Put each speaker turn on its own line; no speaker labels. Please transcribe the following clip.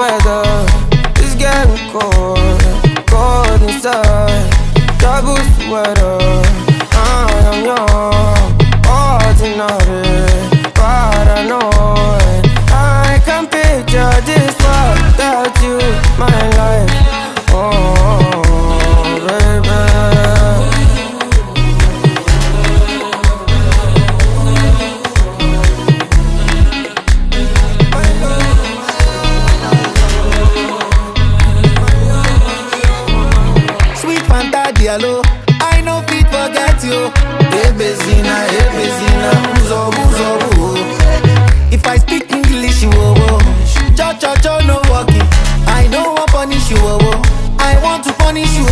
weather is getting cold, cold inside. Double sweater, I am young, ordinary, paranoid. I can picture this world without you, my life. Oh, baby.
Sweet Fanta Diallo, I no fit forget you. Hey Bezina, uzo, uzo. If I speak English, you cho no walking. I don't want punish you, I want to punish you.